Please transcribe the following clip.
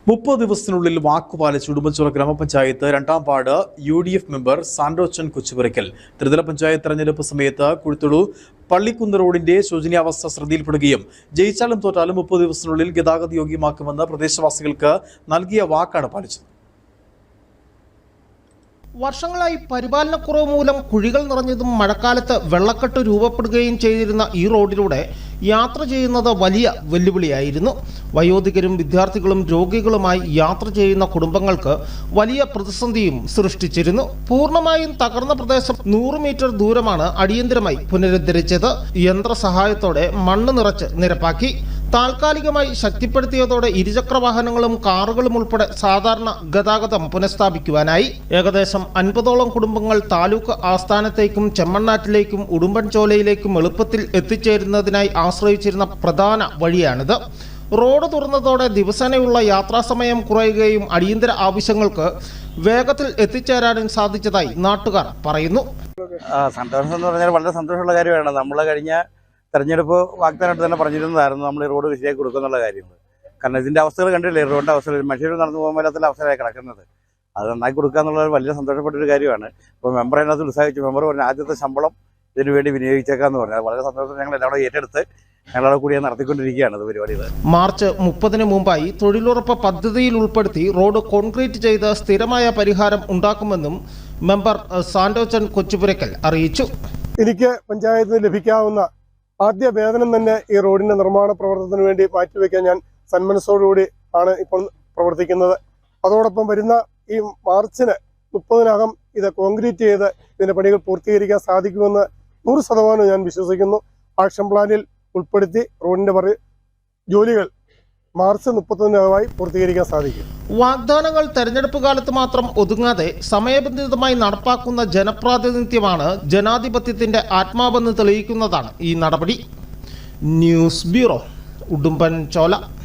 30 ദിവസത്തിനുള്ളിൽ വാക്കുപാലിച്ച് ഉടുമ്പൻചോല ഗ്രാമപഞ്ചായത്ത് രണ്ടാം വാർഡ് UDF മെമ്പർ സാൻഡോച്ചൻ കൊച്ചുപുരയ്ക്കൽ. ത്രിതല പഞ്ചായത്ത് തെരഞ്ഞെടുപ്പ് സമയത്ത് കുഴുത്തുടു പള്ളിക്കുന്ന് റോഡിന്റെ ശോചനീയാവസ്ഥ ശ്രദ്ധയിൽപ്പെടുകയും ജയിച്ചാലും തോറ്റാലും 30 ദിവസത്തിനുള്ളിൽ ഗതാഗത യോഗ്യമാക്കുമെന്ന് പ്രദേശവാസികൾക്ക് നൽകിയ വാക്കാണ് പാലിച്ചത്. വർഷങ്ങളായി പരിപാലനക്കുറവ് മൂലം കുഴികൾ നിറഞ്ഞതും മഴക്കാലത്ത് വെള്ളക്കെട്ട് രൂപപ്പെടുകയും ചെയ്തിരുന്ന ഈ റോഡിലൂടെ യാത്ര ചെയ്യുന്നത് വലിയ വെല്ലുവിളിയായിരുന്നു. വയോധികരും വിദ്യാർത്ഥികളും രോഗികളുമായി യാത്ര ചെയ്യുന്ന കുടുംബങ്ങൾക്ക് വലിയ പ്രതിസന്ധിയും സൃഷ്ടിച്ചിരുന്നു. പൂർണ്ണമായും തകർന്ന പ്രദേശം 100 മീറ്റർ ദൂരമാണ് അടിയന്തരമായി പുനരുദ്ധരിച്ചത്. യന്ത്രസഹായത്തോടെ മണ്ണ് നിറച്ച് നിരപ്പാക്കി. താൽക്കാലികമായി ശക്തിപ്പെടുത്തിയതോടെ ഇരുചക്ര വാഹനങ്ങളും കാറുകളും ഉൾപ്പെടെ സാധാരണ ഗതാഗതം പുനഃസ്ഥാപിക്കുവാനായി. ഏകദേശം 50ഓളം കുടുംബങ്ങൾ താലൂക്ക് ആസ്ഥാനത്തേക്കും ചെമ്മണ്ണാറ്റിലേക്കും ഉടുമ്പൻചോലയിലേക്കും എളുപ്പത്തിൽ എത്തിച്ചേരുന്നതിനായി ആശ്രയിച്ചിരുന്ന പ്രധാന വഴിയാണിത്. റോഡ് തുറന്നതോടെ ദിവസേനയുള്ള യാത്രാസമയം കുറയുകയും അടിയന്തര ആവശ്യങ്ങൾക്ക് വേഗത്തിൽ എത്തിച്ചേരാനും സാധിച്ചതായി നാട്ടുകാർ പറയുന്നു. സന്തോഷം എന്ന് പറഞ്ഞാൽ വളരെ സന്തോഷമുള്ള കാര്യമാണ്. നമ്മൾ കഴിഞ്ഞ തെരഞ്ഞെടുപ്പ് വാഗ്ദാനമായിട്ട് തന്നെ പറഞ്ഞിരുന്നതായിരുന്നു നമ്മൾ ഈ റോഡ് ശരിയാക്കി കൊടുക്കുന്നുള്ള കാര്യങ്ങൾ. കാരണം ഇതിൻ്റെ അവസ്ഥകൾ കണ്ടില്ലേ, റോഡിൻ്റെ അവസ്ഥകൾ മനുഷ്യർ നടന്നു പോകാൻ മേലാത്ത അവസ്ഥയിലായി കിടക്കുന്നത്. അത് നന്നാക്കി കൊടുക്കുക എന്നുള്ളത് വലിയ സന്തോഷപ്പെട്ടൊരു കാര്യമാണ്. ഇപ്പോൾ മെമ്പർ അതിനകത്ത് ഉത്സാഹിച്ചു. മെമ്പർ പറഞ്ഞ ആദ്യത്തെ ശമ്പളം ഇതിനു വേണ്ടി വിനിയോഗിച്ചേക്കാന്ന് പറഞ്ഞാൽ വളരെ സന്തോഷം. ഞങ്ങൾ എല്ലാവരും ഏറ്റെടുത്ത് ഞങ്ങളവിടെ കൂടി നടത്തിക്കൊണ്ടിരിക്കുകയാണ് ഇത് പരിപാടികൾ. മാർച്ച് 30-ന് മുമ്പായി തൊഴിലുറപ്പ് പദ്ധതിയിൽ ഉൾപ്പെടുത്തി റോഡ് കോൺക്രീറ്റ് ചെയ്ത് സ്ഥിരമായ പരിഹാരം ഉണ്ടാക്കുമെന്നും മെമ്പർ സാൻഡോച്ചൻ കൊച്ചുപുരയ്ക്കൽ അറിയിച്ചു. എനിക്ക് പഞ്ചായത്തിന് ലഭിക്കാവുന്ന ആദ്യ വേതനം തന്നെ ഈ റോഡിന്റെ നിർമ്മാണ പ്രവർത്തനത്തിന് വേണ്ടി മാറ്റിവെക്കാൻ ഞാൻ സന്മനസ്സോടുകൂടി ആണ് ഇപ്പോൾ പ്രവർത്തിക്കുന്നത്. അതോടൊപ്പം വരുന്ന ഈ മാർച്ചിന് 30-നകം ഇത് കോൺക്രീറ്റ് ചെയ്ത് ഇതിന്റെ പണികൾ പൂർത്തീകരിക്കാൻ സാധിക്കുമെന്ന് 100% ഞാൻ വിശ്വസിക്കുന്നു. ആക്ഷൻ പ്ലാനിൽ ഉൾപ്പെടുത്തി റോഡിന്റെ ജോലികൾ മാർച്ച് 31-നകമായി പൂർത്തീകരിക്കാൻ സാധിക്കും. വാഗ്ദാനങ്ങൾ തെരഞ്ഞെടുപ്പ് കാലത്ത് മാത്രം ഒതുങ്ങാതെ സമയബന്ധിതമായി നടപ്പാക്കുന്ന ജനപ്രാതിനിധ്യമാണ് ജനാധിപത്യത്തിന്റെ ആത്മാവെന്ന് തെളിയിക്കുന്നതാണ് ഈ നടപടി. News bureau, Udumbanchola.